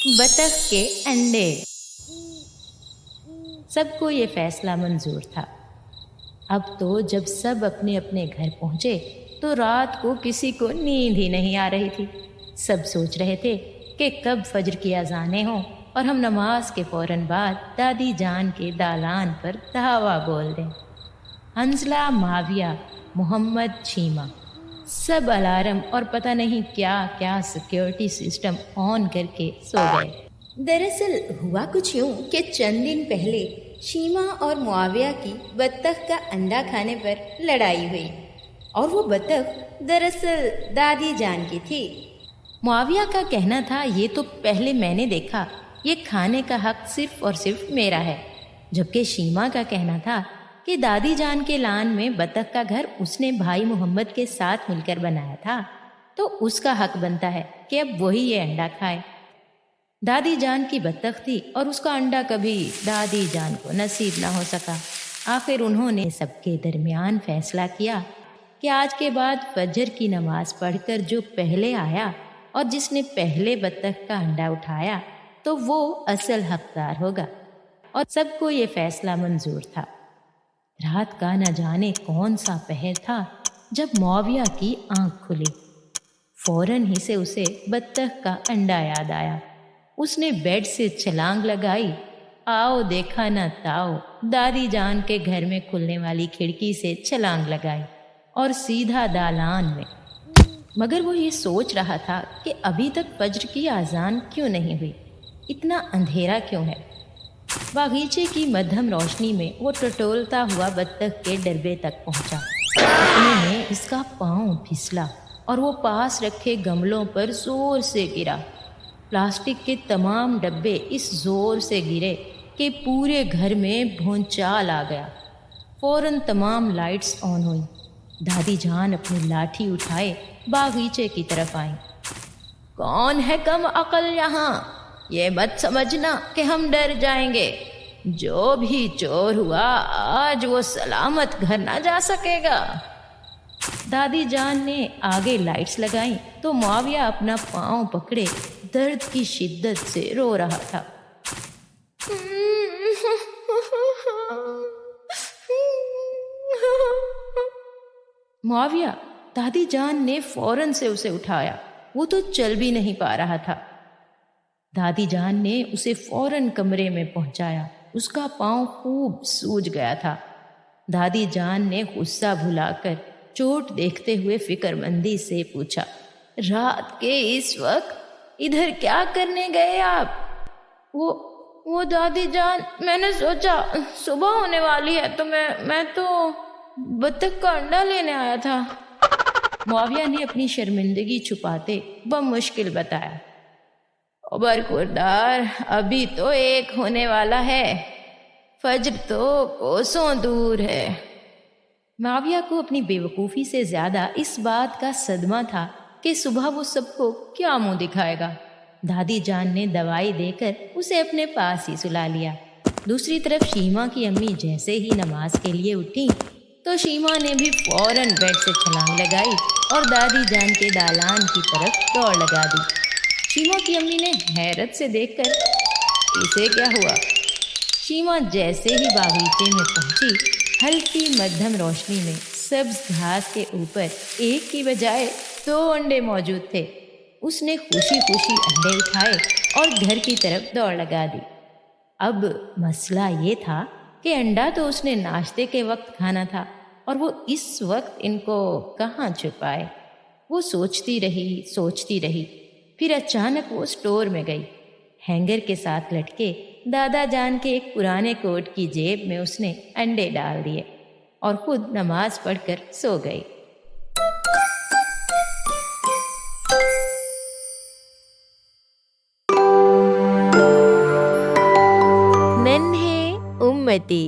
बतख के अंडे। सबको ये फैसला मंजूर था। अब तो जब सब अपने अपने घर पहुंचे तो रात को किसी को नींद ही नहीं आ रही थी। सब सोच रहे थे कि कब फज्र की अजानें हों और हम नमाज के फौरन बाद दादी जान के दालान पर धावा बोल दें। हंसला, माविया, मोहम्मद, छीमा, सब अलार्म और पता नहीं क्या क्या सिक्योरिटी सिस्टम ऑन करके सो गए। दरअसल हुआ कुछ यूं कि चंद दिन पहले शीमा और मुआविया की बत्तख का अंडा खाने पर लड़ाई हुई और वो बत्तख दरअसल दादी जान की थी। मुआविया का कहना था, ये तो पहले मैंने देखा, ये खाने का हक सिर्फ और सिर्फ मेरा है। जबकि शीमा का कहना था कि दादी जान के लान में बतख का घर उसने भाई मोहम्मद के साथ मिलकर बनाया था, तो उसका हक बनता है कि अब वही ये अंडा खाए। दादी जान की बतख थी और उसका अंडा कभी दादी जान को नसीब ना हो सका। आखिर उन्होंने सबके दरमियान फैसला किया कि आज के बाद फजर की नमाज पढ़कर जो पहले आया और जिसने पहले बतख का अंडा उठाया तो वो असल हकदार होगा। और सबको ये फैसला मंजूर था। रात का न जाने कौन सा पहर था जब मुआविया की आंख खुली। फौरन ही से उसे बत्तख का अंडा याद आया। उसने बेड से छलांग लगाई। आओ देखा न ताओ, दादी जान के घर में खुलने वाली खिड़की से छलांग लगाई और सीधा दालान में। मगर वो ये सोच रहा था कि अभी तक फज्र की आज़ान क्यों नहीं हुई, इतना अंधेरा क्यों है। बागीचे की मध्यम रोशनी में वो टटोलता हुआ बत्तख के डरबे तक पहुंचा। इतने में इसका पांव फिसला और वो पास रखे गमलों पर जोर से गिरा। प्लास्टिक के तमाम डब्बे इस जोर से गिरे कि पूरे घर में भूचाल आ गया। फौरन तमाम लाइट्स ऑन हुई। दादी जान अपनी लाठी उठाए बागीचे की तरफ आई। कौन है कम अकल यहाँ? ये मत समझना कि हम डर जाएंगे। जो भी चोर हुआ आज वो सलामत घर ना जा सकेगा। दादी जान ने आगे लाइट्स लगाई तो मुआविया अपना पांव पकड़े दर्द की शिद्दत से रो रहा था। मुआविया, दादी जान ने फौरन से उसे उठाया। वो तो चल भी नहीं पा रहा था। दादी जान ने उसे फौरन कमरे में पहुंचाया। उसका पांव खूब सूज गया था। दादी जान ने गुस्सा भुलाकर चोट देखते हुए फिक्रमंदी से पूछा, रात के इस वक्त इधर क्या करने गए आप? वो दादी जान, मैंने सोचा सुबह होने वाली है तो मैं तो बत्तख का अंडा लेने आया था। मुआविया ने अपनी शर्मिंदगी छुपाते बमुश्किल बताया। बरखुरदार, अभी तो एक होने वाला है, फज्र तो कोसों दूर है। मुआविया को अपनी बेवकूफ़ी से ज़्यादा इस बात का सदमा था कि सुबह वो सबको क्या मुंह दिखाएगा। दादी जान ने दवाई देकर उसे अपने पास ही सुला लिया। दूसरी तरफ शीमा की अम्मी जैसे ही नमाज के लिए उठी तो शीमा ने भी फौरन बेड से छलांग लगाई और दादी जान के दालान की तरफ दौड़ लगा दी। शीमा की अम्मी ने हैरत से देखकर, इसे क्या हुआ? शीमा जैसे ही बागीचे में पहुंची, हल्की मध्यम रोशनी में सब्ज घास के ऊपर एक की बजाय 2 अंडे मौजूद थे। उसने खुशी खुशी अंडे उठाए और घर की तरफ दौड़ लगा दी। अब मसला ये था कि अंडा तो उसने नाश्ते के वक्त खाना था और वो इस वक्त इनको कहाँ छुपाए। वो सोचती रही। फिर अचानक वो स्टोर में गई। हैंगर के साथ लटके दादा जान के एक पुराने कोट की जेब में उसने अंडे डाल दिए और खुद नमाज पढ़कर सो गई। नन्हे उम्मती।